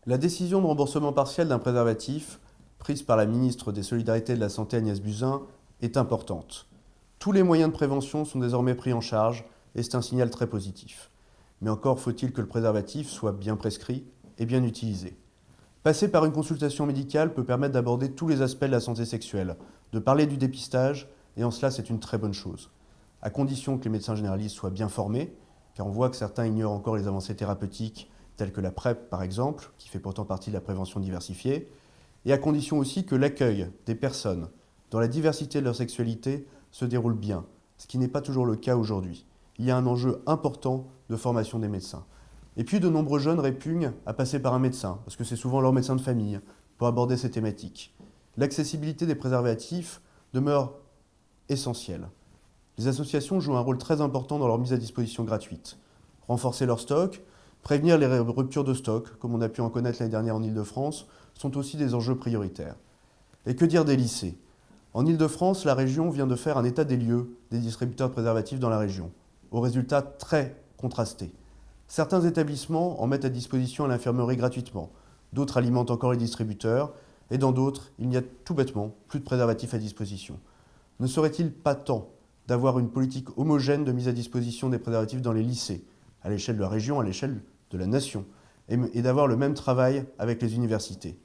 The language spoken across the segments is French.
La décision de remboursement partiel d'un préservatif, prise par la ministre des Solidarités et de la Santé Agnès Buzyn, est importante. Tous les moyens de prévention sont désormais pris en charge et c'est un signal très positif. Mais encore faut-il que le préservatif soit bien prescrit et bien utilisé. Passer par une consultation médicale peut permettre d'aborder tous les aspects de la santé sexuelle, de parler du dépistage, et en cela c'est une très bonne chose. À condition que les médecins généralistes soient bien formés, car on voit que certains ignorent encore les avancées thérapeutiques, telles que la PrEP par exemple, qui fait pourtant partie de la prévention diversifiée, et à condition aussi que l'accueil des personnes, dans la diversité de leur sexualité, se déroule bien, ce qui n'est pas toujours le cas aujourd'hui. Il y a un enjeu important de formation des médecins. Et puis de nombreux jeunes répugnent à passer par un médecin, parce que c'est souvent leur médecin de famille, pour aborder ces thématiques. L'accessibilité des préservatifs demeure essentielle. Les associations jouent un rôle très important dans leur mise à disposition gratuite. Renforcer leur stock, prévenir les ruptures de stock, comme on a pu en connaître l'année dernière en Île-de-France, sont aussi des enjeux prioritaires. Et que dire des lycées? En Île-de-France, la région vient de faire un état des lieux des distributeurs de préservatifs dans la région, aux résultats très contrastés. Certains établissements en mettent à disposition à l'infirmerie gratuitement, d'autres alimentent encore les distributeurs, et dans d'autres, il n'y a tout bêtement plus de préservatifs à disposition. Ne serait-il pas temps d'avoir une politique homogène de mise à disposition des préservatifs dans les lycées, à l'échelle de la région, à l'échelle de la nation, et d'avoir le même travail avec les universités?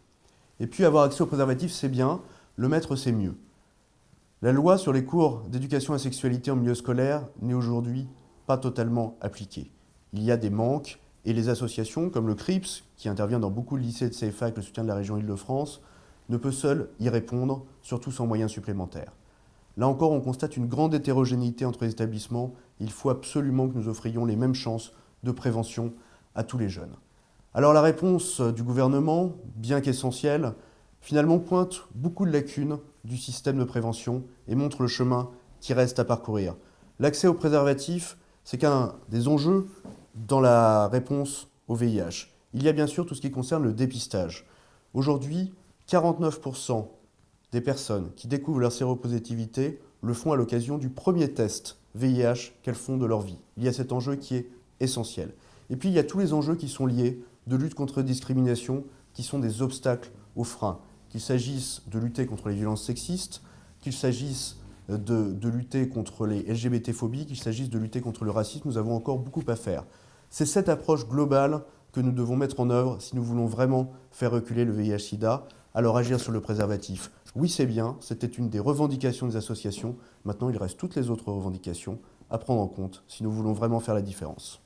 Et puis avoir accès aux préservatifs, c'est bien, le mettre, c'est mieux. La loi sur les cours d'éducation à la sexualité en milieu scolaire n'est aujourd'hui pas totalement appliquée. Il y a des manques et les associations comme le CRIPS, qui intervient dans beaucoup de lycées de CFA avec le soutien de la région Île-de-France, ne peut seul y répondre, surtout sans moyens supplémentaires. Là encore, on constate une grande hétérogénéité entre les établissements. Il faut absolument que nous offrions les mêmes chances de prévention à tous les jeunes. Alors la réponse du gouvernement, bien qu'essentielle, finalement pointe beaucoup de lacunes du système de prévention et montre le chemin qui reste à parcourir. L'accès aux préservatifs, c'est qu'un des enjeux dans la réponse au VIH. Il y a bien sûr tout ce qui concerne le dépistage. Aujourd'hui, 49% des personnes qui découvrent leur séropositivité le font à l'occasion du premier test VIH qu'elles font de leur vie. Il y a cet enjeu qui est essentiel. Et puis il y a tous les enjeux qui sont liés de lutte contre la discrimination, qui sont des obstacles aux freins. Qu'il s'agisse de lutter contre les violences sexistes, qu'il s'agisse de lutter contre les LGBT-phobies, qu'il s'agisse de lutter contre le racisme, nous avons encore beaucoup à faire. C'est cette approche globale que nous devons mettre en œuvre si nous voulons vraiment faire reculer le VIH-Sida. Alors agir sur le préservatif, oui c'est bien, c'était une des revendications des associations. Maintenant il reste toutes les autres revendications à prendre en compte si nous voulons vraiment faire la différence.